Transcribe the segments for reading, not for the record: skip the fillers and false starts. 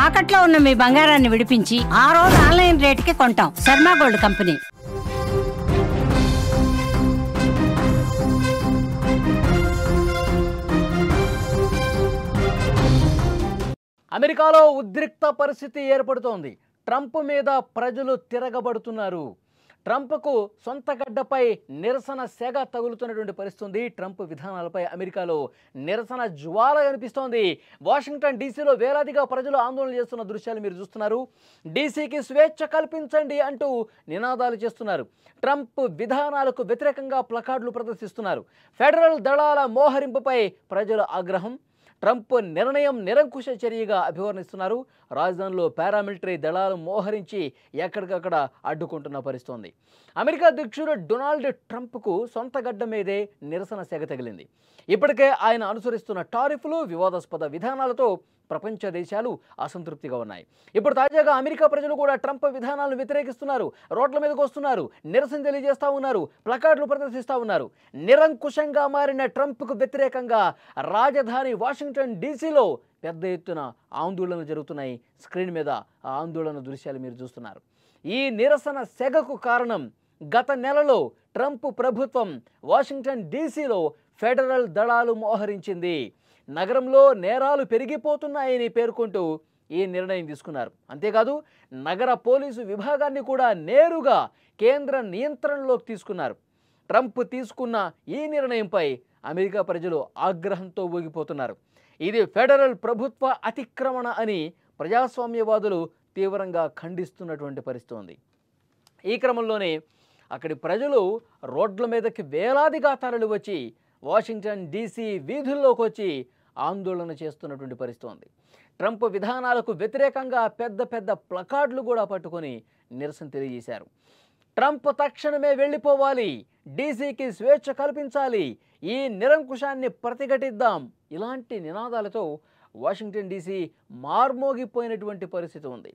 తాకట్లో ఉన్న మీ బంగారాన్ని విడిపించి ఆ రోజు ఆన్లైన్ రేటుకి కొంటాం. Sharma gold company. అమెరికాలో ఉద్రిక్త పరిస్థితి ఏర్పడుతోంది. ట్రంప్ మీద ప్రజలు తిరగబడుతున్నారు. ట్రంప్కు సొంత గడ్డపై నిరసన సెగ తగులుతున్నటువంటి పరిస్థితి. ట్రంప్ విధానాలపై అమెరికాలో నిరసన జ్వాల కనిపిస్తోంది. వాషింగ్టన్ డీసీలో వేలాదిగా ప్రజలు ఆందోళన చేస్తున్న దృశ్యాలు మీరు చూస్తున్నారు. డీసీకి స్వేచ్ఛ కల్పించండి అంటూ నినాదాలు చేస్తున్నారు. ట్రంప్ విధానాలకు వ్యతిరేకంగా ప్లకార్డులు ప్రదర్శిస్తున్నారు. ఫెడరల్ దళాల మోహరింపుపై ప్రజల ఆగ్రహం. ట్రంప్ నిర్ణయం నిరంకుశ చర్యగా అభివర్ణిస్తున్నారు. రాజధానిలో పారామిలిటరీ దళాలు మోహరించి ఎక్కడికక్కడ అడ్డుకుంటున్న పరిస్థితి. అమెరికా అధ్యక్షుడు డొనాల్డ్ ట్రంప్కు సొంత గడ్డ మీదే నిరసన సెగ తగిలింది. ఇప్పటికే ఆయన అనుసరిస్తున్న టారిఫ్లు, వివాదాస్పద విధానాలతో ప్రపంచ దేశాలు అసంతృప్తిగా ఉన్నాయి. ఇప్పుడు తాజాగా అమెరికా ప్రజలు కూడా ట్రంప్ విధానాలను వ్యతిరేకిస్తున్నారు. రోడ్ల మీదకు వస్తున్నారు, నిరసన తెలియజేస్తూ ఉన్నారు, ప్లకార్డులు ప్రదర్శిస్తూ ఉన్నారు. నిరంకుశంగా మారిన ట్రంప్కు వ్యతిరేకంగా రాజధాని వాషింగ్టన్ డీసీలో పెద్ద ఎత్తున ఆందోళనలు జరుగుతున్నాయి. స్క్రీన్ మీద ఆ ఆందోళన దృశ్యాలు మీరు చూస్తున్నారు. ఈ నిరసన సెగకు కారణం గత నెలలో ట్రంప్ ప్రభుత్వం వాషింగ్టన్ డీసీలో ఫెడరల్ దళాలు మోహరించింది. నగరంలో నేరాలు పెరిగిపోతున్నాయని పేర్కొంటూ ఈ నిర్ణయం తీసుకున్నారు. అంతేకాదు నగర పోలీసు విభాగాన్ని కూడా నేరుగా కేంద్ర నియంత్రణలోకి తీసుకున్నారు. ట్రంప్ తీసుకున్న ఈ నిర్ణయంపై అమెరికా ప్రజలు ఆగ్రహంతో ఊగిపోతున్నారు. ఇది ఫెడరల్ ప్రభుత్వ అతిక్రమణ అని ప్రజాస్వామ్యవాదులు తీవ్రంగా ఖండిస్తున్నటువంటి పరిస్థితి ఉంది. ఈ క్రమంలోనే అక్కడి ప్రజలు రోడ్ల మీదకి వేలాదిగా తరలి వచ్చి వాషింగ్టన్ డీసీ వీధుల్లోకి వచ్చి ఆందోళన చేస్తున్నటువంటి పరిస్థితి ఉంది. ట్రంప్ విధానాలకు వ్యతిరేకంగా పెద్ద పెద్ద ప్లకార్డులు కూడా పట్టుకొని నిరసన తెలియజేశారు. ట్రంప్ తక్షణమే వెళ్ళిపోవాలి, డీసీకి స్వేచ్ఛ కల్పించాలి, ఈ నిరంకుశాన్ని ప్రతిఘటిద్దాం, ఇలాంటి నినాదాలతో వాషింగ్టన్ డీసీ మార్మోగిపోయినటువంటి పరిస్థితి ఉంది.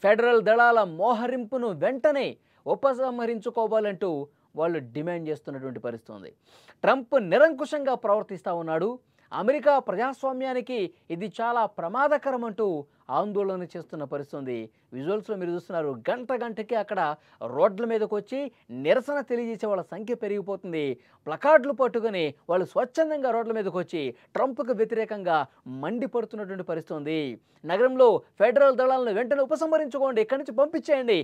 ఫెడరల్ దళాల మోహరింపును వెంటనే ఉపసంహరించుకోవాలంటూ వాళ్ళు డిమాండ్ చేస్తున్నటువంటి పరిస్థితి ఉంది. ట్రంప్ నిరంకుశంగా ప్రవర్తిస్తూ ఉన్నాడు. అమెరికా ప్రజాస్వామ్యానికి ఇది చాలా ప్రమాదకరం అంటూ ఆందోళన చేస్తున్న పరిస్థితి. విజువల్స్లో మీరు చూస్తున్నారు. గంటకి అక్కడ రోడ్ల మీదకి వచ్చి నిరసన తెలియజేసే వాళ్ళ సంఖ్య పెరిగిపోతుంది. ప్లకార్డులు పట్టుకొని వాళ్ళు స్వచ్ఛందంగా రోడ్ల మీదకి వచ్చి ట్రంప్కు వ్యతిరేకంగా మండిపడుతున్నటువంటి పరిస్థితి. నగరంలో ఫెడరల్ దళాలను వెంటనే ఉపసంహరించుకోండి, ఇక్కడి నుంచి పంపించేయండి,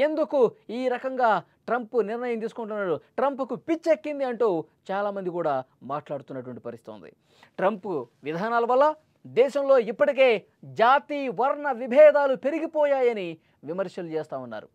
ఎందుకు ఈ రకంగా ట్రంప్ నిర్ణయం తీసుకుంటున్నాడు, ట్రంప్కు పిచ్చెక్కింది అంటూ చాలామంది కూడా మాట్లాడుతున్నటువంటి పరిస్థితి. ట్రంప్ విధానాల వల్ల దేశంలో ఇప్పటికే జాతి వర్ణ విభేదాలు పెరిగిపోయాయని విమర్శలు చేస్తూ ఉన్నారు.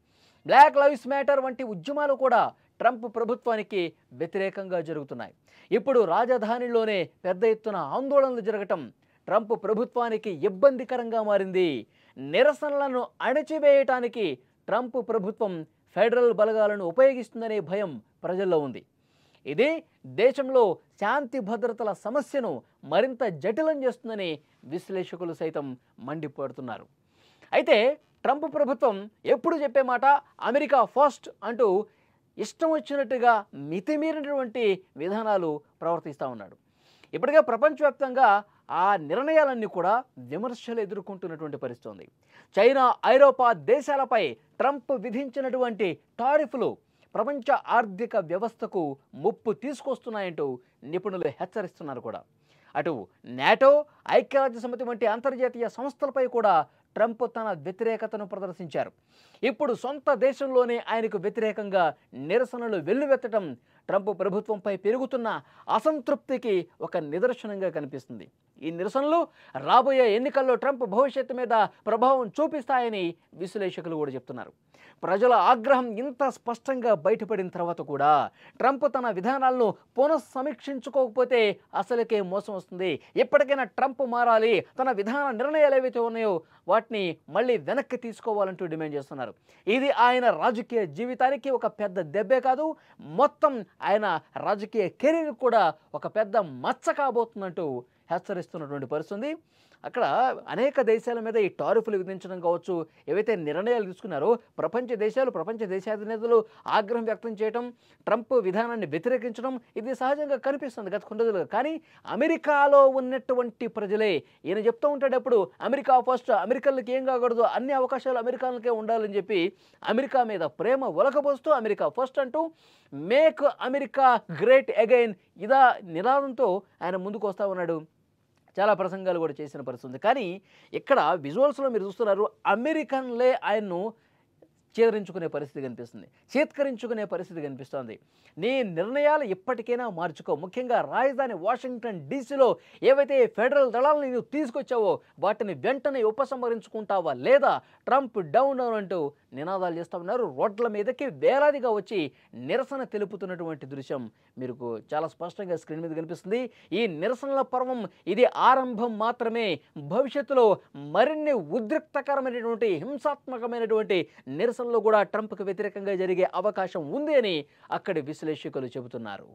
బ్లాక్ లైవ్స్ మ్యాటర్ వంటి ఉద్యమాలు కూడా ట్రంప్ ప్రభుత్వానికి వ్యతిరేకంగా జరుగుతున్నాయి. ఇప్పుడు రాజధానిలోనే పెద్ద ఎత్తున ఆందోళనలు జరగటం ట్రంప్ ప్రభుత్వానికి ఇబ్బందికరంగా మారింది. నిరసనలను అణచివేయటానికి ట్రంప్ ప్రభుత్వం ఫెడరల్ బలగాలను ఉపయోగిస్తుందనే భయం ప్రజల్లో ఉంది. ఇది దేశంలో శాంతి భద్రతల సమస్యను మరింత జటిలం చేస్తుందని విశ్లేషకులు సైతం మండిపడుతున్నారు. అయితే ట్రంప్ ప్రభుత్వం ఎప్పుడు చెప్పే మాట అమెరికా ఫస్ట్ అంటూ ఇష్టం వచ్చినట్టుగా మితిమీరినటువంటి విధానాలు ప్రవర్తిస్తూ ఉన్నాడు. ఇప్పటికే ప్రపంచవ్యాప్తంగా ఆ నిర్ణయాలన్నీ కూడా విమర్శలు ఎదుర్కొంటున్నటువంటి పరిస్థితి ఉంది. చైనా, ఐరోపా దేశాలపై ట్రంప్ విధించినటువంటి టారిఫ్లు ప్రపంచ ఆర్థిక వ్యవస్థకు ముప్పు తీసుకొస్తున్నాయంటూ నిపుణులు హెచ్చరిస్తున్నారు కూడా. అటు నాటో, ఐక్యరాజ్యసమితి వంటి అంతర్జాతీయ సంస్థలపై కూడా ట్రంప్ తన వ్యతిరేకతను ప్రదర్శించారు. ఇప్పుడు సొంత దేశంలోనే ఆయనకు వ్యతిరేకంగా నిరసనలు వెల్లువెత్తడం ట్రంప్ ప్రభుత్వంపై పెరుగుతున్న అసంతృప్తికి ఒక నిదర్శనంగా కనిపిస్తుంది. ఈ నిరసనలు రాబోయే ఎన్నికల్లో ట్రంప్ భవిష్యత్తు మీద ప్రభావం చూపిస్తాయని విశ్లేషకులు కూడా చెప్తున్నారు. ప్రజల ఆగ్రహం ఇంత స్పష్టంగా బయటపడిన తర్వాత కూడా ట్రంప్ తన విధానాలను పునఃసమీక్షించుకోకపోతే అసలుకే మోసం వస్తుంది. ఎప్పటికైనా ట్రంప్ మారాలి, తన విధాన నిర్ణయాలు ఏవైతే ఉన్నాయో వాటిని మళ్ళీ వెనక్కి తీసుకోవాలంటూ డిమాండ్ చేస్తున్నారు. ఇది ఆయన రాజకీయ జీవితానికి ఒక పెద్ద దెబ్బే కాదు, మొత్తం ఆయన రాజకీయ కెరీర్ కూడా ఒక పెద్ద మచ్చ కాబోతుందంటూ హెచ్చరిస్తున్నటువంటి పరిస్థితి. అక్కడ అనేక దేశాల మీద ఈ టారిఫ్లు విధించడం కావచ్చు, ఏవైతే నిర్ణయాలు తీసుకున్నారో ప్రపంచ దేశాధినేతలు ఆగ్రహం వ్యక్తం చేయడం, ట్రంప్ విధానాన్ని వ్యతిరేకించడం ఇది సహజంగా కనిపిస్తుంది గత కొన్ని రోజులుగా. కానీ అమెరికాలో ఉన్నటువంటి ప్రజలే ఈయన చెప్తూ ఉంటాడప్పుడు అమెరికా ఫస్ట్, అమెరికన్లకి ఏం కాకూడదు, అన్ని అవకాశాలు అమెరికన్లకే ఉండాలని చెప్పి అమెరికా మీద ప్రేమ ఒలకబోస్తూ అమెరికా ఫస్ట్ అంటూ మేక్ అమెరికా గ్రేట్ అగైన్ ఇదా నినాదంతో ఆయన ముందుకు వస్తూ ఉన్నాడు. చాలా ప్రసంగాలు కూడా చేసిన పరిస్థితి ఉంది. కానీ ఇక్కడ విజువల్స్లో మీరు చూస్తున్నారు, అమెరికన్లే ఆయన్ను చేదరించుకునే పరిస్థితి కనిపిస్తుంది, చేత్కరించుకునే పరిస్థితి కనిపిస్తోంది. నీ నిర్ణయాలు ఎప్పటికైనా మార్చుకో, ముఖ్యంగా రాజధాని వాషింగ్టన్ డీసీలో ఏవైతే ఫెడరల్ దళాలను నువ్వు తీసుకొచ్చావో వాటిని వెంటనే ఉపసంహరించుకుంటావా లేదా ట్రంప్ డౌన్ అంటూ నినాదాలు చేస్తూ ఉన్నారు. రోడ్ల మీదకి వేలాదిగా వచ్చి నిరసన తెలుపుతున్నటువంటి దృశ్యం మీకు చాలా స్పష్టంగా స్క్రీన్ మీద కనిపిస్తుంది. ఈ నిరసనల పర్వం ఇది ఆరంభం మాత్రమే. భవిష్యత్తులో మరిన్ని ఉద్రిక్తకరమైనటువంటి హింసాత్మకమైనటువంటి నిరసనలు కూడా ట్రంప్కు వ్యతిరేకంగా జరిగే అవకాశం ఉంది అని అక్కడి విశ్లేషకులు చెబుతున్నారు.